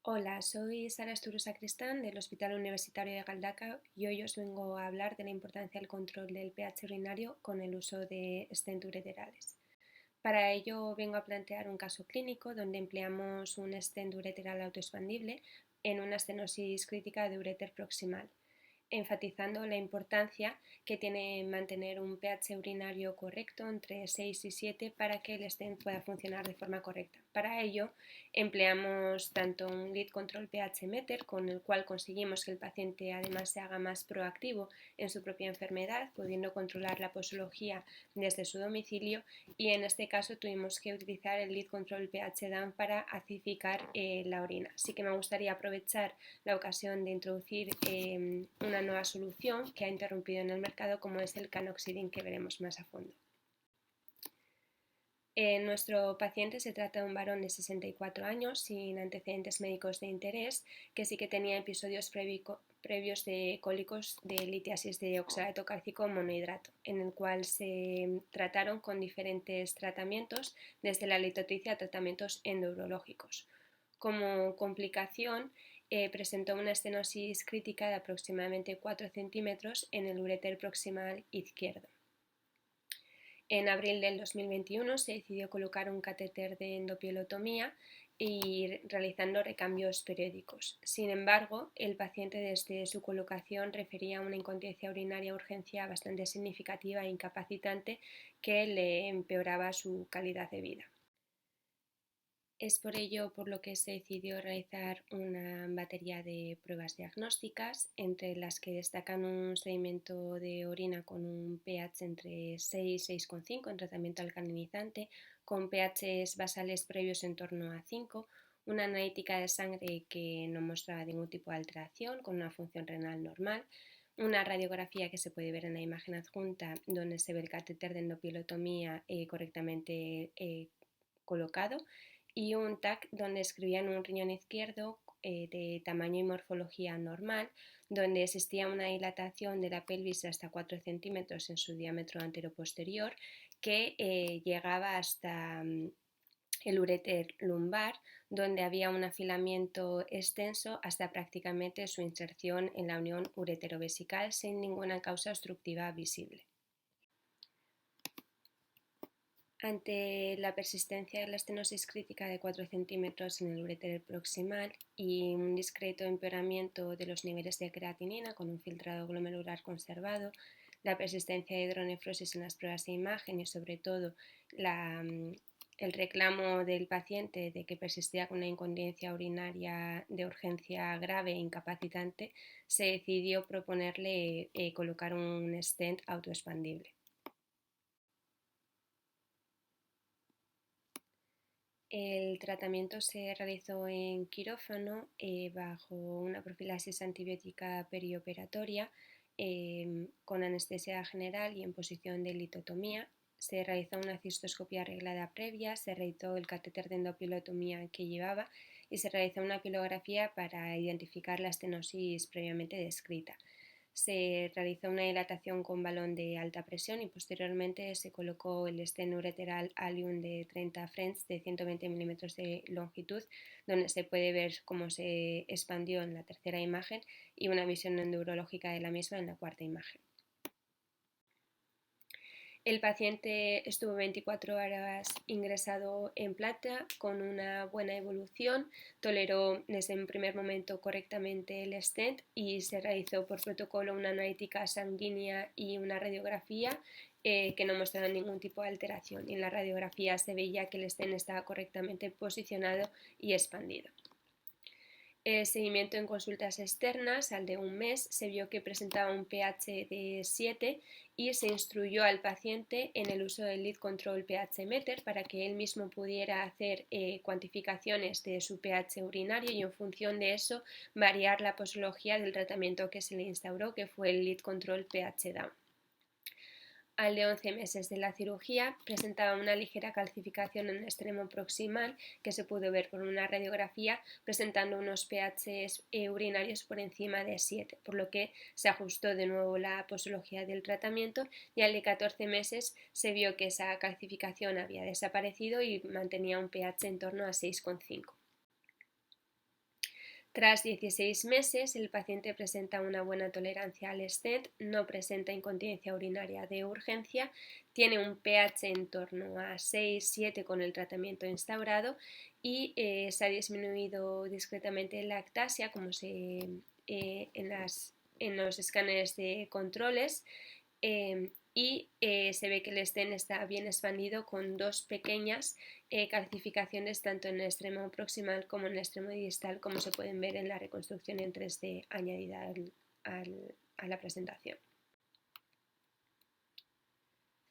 Hola, soy Sara Asturu Sacristán del Hospital Universitario de Galdacao y hoy os vengo a hablar de la importancia del control del pH urinario con el uso de stent ureterales. Para ello vengo a plantear un caso clínico donde empleamos un stent ureteral autoexpandible en una estenosis crítica de uréter proximal, enfatizando la importancia que tiene mantener un pH urinario correcto entre 6 y 7 para que el stent pueda funcionar de forma correcta. Para ello empleamos tanto un lead control pH meter, con el cual conseguimos que el paciente además se haga más proactivo en su propia enfermedad, pudiendo controlar la posología desde su domicilio, y en este caso tuvimos que utilizar el lead control pH down para acidificar la orina. Así que me gustaría aprovechar la ocasión de introducir una nueva solución que ha interrumpido en el mercado, como es el canoxidin, que veremos más a fondo. Nuestro paciente se trata de un varón de 64 años sin antecedentes médicos de interés, que sí que tenía episodios previos de cólicos de litiasis de oxalato cálcico monohidrato, en el cual se trataron con diferentes tratamientos, desde la litotricia a tratamientos endourológicos. Como complicación, presentó una estenosis crítica de aproximadamente 4 centímetros en el uréter proximal izquierdo. En abril del 2021 se decidió colocar un catéter de endopielotomía y realizando recambios periódicos. Sin embargo, el paciente desde su colocación refería una incontinencia urinaria urgencia bastante significativa e incapacitante que le empeoraba su calidad de vida. Es por ello por lo que se decidió realizar una batería de pruebas diagnósticas, entre las que destacan un sedimento de orina con un pH entre 6 y 6,5 en tratamiento alcalinizante, con pHs basales previos en torno a 5, una analítica de sangre que no mostraba ningún tipo de alteración, con una función renal normal, una radiografía que se puede ver en la imagen adjunta, donde se ve el catéter de endopielotomía correctamente colocado, y un TAC donde escribían un riñón izquierdo de tamaño y morfología normal, donde existía una dilatación de la pelvis hasta 4 centímetros en su diámetro anteroposterior, que llegaba hasta el uréter lumbar, donde había un afilamiento extenso hasta prácticamente su inserción en la unión ureterovesical sin ninguna causa obstructiva visible. Ante la persistencia de la estenosis crítica de 4 centímetros en el uréter proximal y un discreto empeoramiento de los niveles de creatinina con un filtrado glomerular conservado, la persistencia de hidronefrosis en las pruebas de imagen y sobre todo el reclamo del paciente de que persistía con una incontinencia urinaria de urgencia grave e incapacitante, se decidió proponerle colocar un stent autoexpandible. El tratamiento se realizó en quirófano bajo una profilaxis antibiótica perioperatoria con anestesia general y en posición de litotomía. Se realizó una cistoscopia arreglada previa, se realizó el catéter de endopielotomía que llevaba y se realizó una pilografía para identificar la estenosis previamente descrita. Se realizó una dilatación con balón de alta presión y posteriormente se colocó el stent ureteral Allium de 30 French de 120 milímetros de longitud, donde se puede ver cómo se expandió en la tercera imagen y una visión neurológica de la misma en la cuarta imagen. El paciente estuvo 24 horas ingresado en plata con una buena evolución, toleró desde un primer momento correctamente el stent y se realizó por protocolo una analítica sanguínea y una radiografía que no mostraron ningún tipo de alteración, y en la radiografía se veía que el stent estaba correctamente posicionado y expandido. El seguimiento en consultas externas, al de un mes, se vio que presentaba un pH de 7 y se instruyó al paciente en el uso del lead control pH meter para que él mismo pudiera hacer cuantificaciones de su pH urinario y en función de eso variar la posología del tratamiento que se le instauró, que fue el lead control pH down. Al de 11 meses de la cirugía presentaba una ligera calcificación en el extremo proximal que se pudo ver por una radiografía, presentando unos pHs urinarios por encima de 7, por lo que se ajustó de nuevo la posología del tratamiento, y al de 14 meses se vio que esa calcificación había desaparecido y mantenía un pH en torno a 6,5. Tras 16 meses, el paciente presenta una buena tolerancia al stent, no presenta incontinencia urinaria de urgencia, tiene un pH en torno a 6-7 con el tratamiento instaurado y se ha disminuido discretamente la lactasia, como en los escáneres de controles, y se ve que el stent está bien expandido con dos pequeñas calcificaciones tanto en el extremo proximal como en el extremo distal, como se pueden ver en la reconstrucción en 3D añadida a la presentación.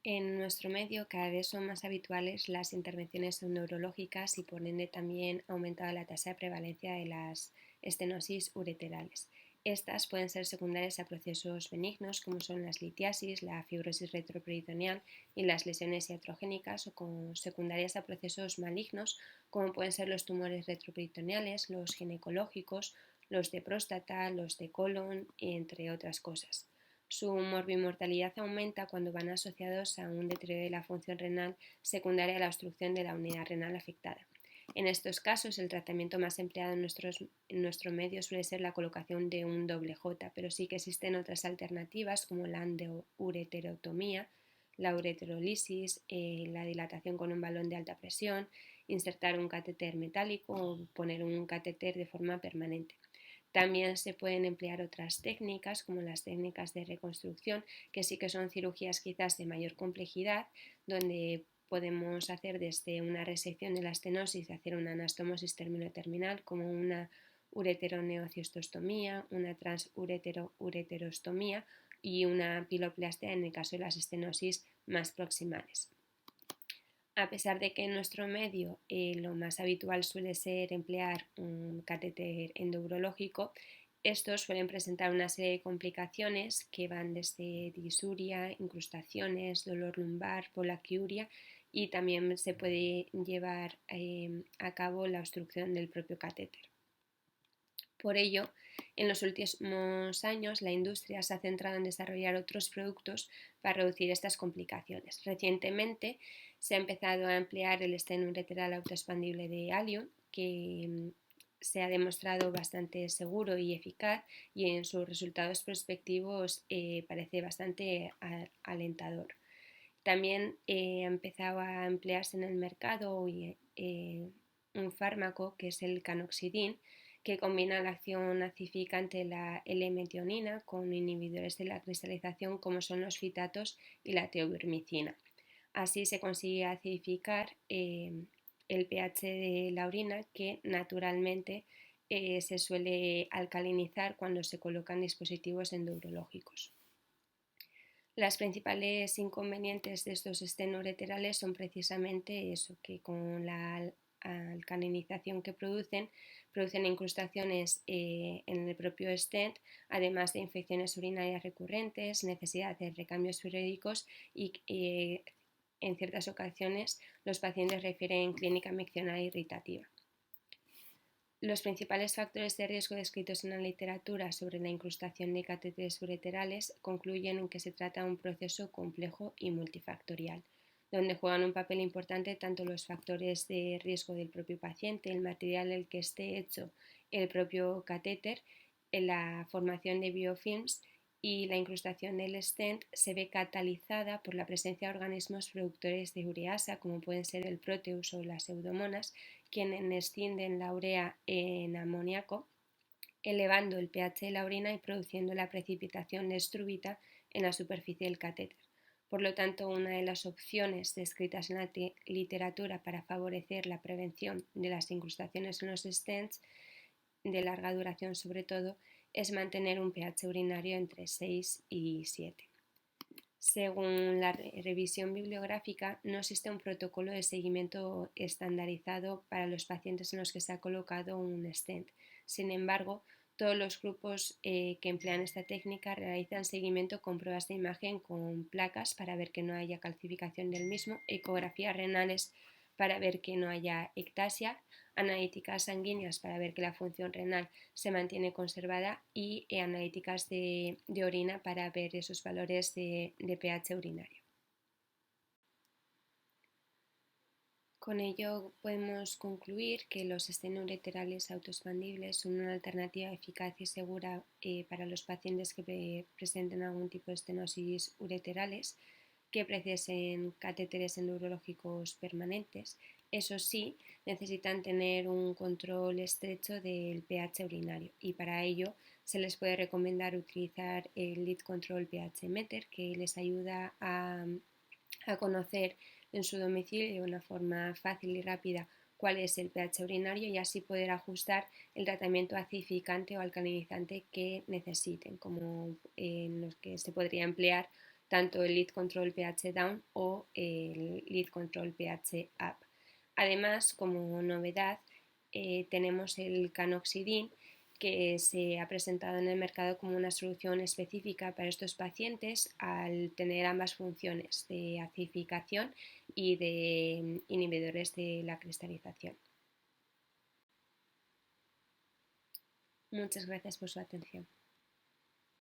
En nuestro medio cada vez son más habituales las intervenciones neurológicas y por ende también ha aumentado la tasa de prevalencia de las estenosis ureterales. Estas pueden ser secundarias a procesos benignos como son las litiasis, la fibrosis retroperitoneal y las lesiones iatrogénicas, o como secundarias a procesos malignos como pueden ser los tumores retroperitoneales, los ginecológicos, los de próstata, los de colon, entre otras cosas. Su morbimortalidad aumenta cuando van asociados a un deterioro de la función renal secundaria a la obstrucción de la unidad renal afectada. En estos casos, el tratamiento más empleado en nuestro medio suele ser la colocación de un doble J, pero sí que existen otras alternativas como la ureterotomía, la ureterolisis, la dilatación con un balón de alta presión, insertar un catéter metálico o poner un catéter de forma permanente. También se pueden emplear otras técnicas como las técnicas de reconstrucción, que sí que son cirugías quizás de mayor complejidad, donde podemos hacer desde una resección de la estenosis, hacer una anastomosis termino-terminal como una ureteroneociostostomía, una transuretero-ureterostomía y una piloplastia en el caso de las estenosis más proximales. A pesar de que en nuestro medio lo más habitual suele ser emplear un catéter endourológico, estos suelen presentar una serie de complicaciones que van desde disuria, incrustaciones, dolor lumbar, polaquiuria y también se puede llevar a cabo la obstrucción del propio catéter. Por ello, en los últimos años la industria se ha centrado en desarrollar otros productos para reducir estas complicaciones. Recientemente se ha empezado a emplear el stent ureteral autoexpandible de Allium, que se ha demostrado bastante seguro y eficaz y en sus resultados prospectivos parece bastante alentador. También ha empezado a emplearse en el mercado un fármaco que es el canoxidin, que combina la acción acidificante de la L-metionina con inhibidores de la cristalización como son los fitatos y la teobirmicina. Así se consigue acidificar el pH de la orina, que naturalmente se suele alcalinizar cuando se colocan dispositivos endourológicos. Las principales inconvenientes de estos stents ureterales son precisamente eso, que con la alcalinización que producen incrustaciones en el propio stent, además de infecciones urinarias recurrentes, necesidad de recambios periódicos y en ciertas ocasiones los pacientes refieren clínica miccional irritativa. Los principales factores de riesgo descritos en la literatura sobre la incrustación de catéteres ureterales concluyen en que se trata de un proceso complejo y multifactorial, donde juegan un papel importante tanto los factores de riesgo del propio paciente, el material del que esté hecho el propio catéter, la formación de biofilms y la incrustación del stent se ve catalizada por la presencia de organismos productores de ureasa, como pueden ser el proteus o las pseudomonas, quienes escinden la urea en amoníaco, elevando el pH de la orina y produciendo la precipitación de estrúbita en la superficie del catéter. Por lo tanto, una de las opciones descritas en la literatura para favorecer la prevención de las incrustaciones en los stents, de larga duración sobre todo, es mantener un pH urinario entre 6 y 7. Según la revisión bibliográfica, no existe un protocolo de seguimiento estandarizado para los pacientes en los que se ha colocado un stent. Sin embargo, todos los grupos que emplean esta técnica realizan seguimiento con pruebas de imagen con placas para ver que no haya calcificación del mismo, ecografías renales para ver que no haya ectasia, analíticas sanguíneas para ver que la función renal se mantiene conservada y analíticas de orina para ver esos valores de pH urinario. Con ello podemos concluir que los estenoureterales autoexpandibles son una alternativa eficaz y segura para los pacientes que presenten algún tipo de estenosis ureterales que precisen catéteres neurológicos permanentes. Eso sí, necesitan tener un control estrecho del pH urinario y para ello se les puede recomendar utilizar el Lead Control pH Meter, que les ayuda a conocer en su domicilio de una forma fácil y rápida cuál es el pH urinario y así poder ajustar el tratamiento acidificante o alcalinizante que necesiten, como en los que se podría emplear tanto el Lead Control pH Down o el Lead Control pH Up. Además, como novedad, tenemos el Canoxidin, que se ha presentado en el mercado como una solución específica para estos pacientes al tener ambas funciones de acidificación y de inhibidores de la cristalización. Muchas gracias por su atención.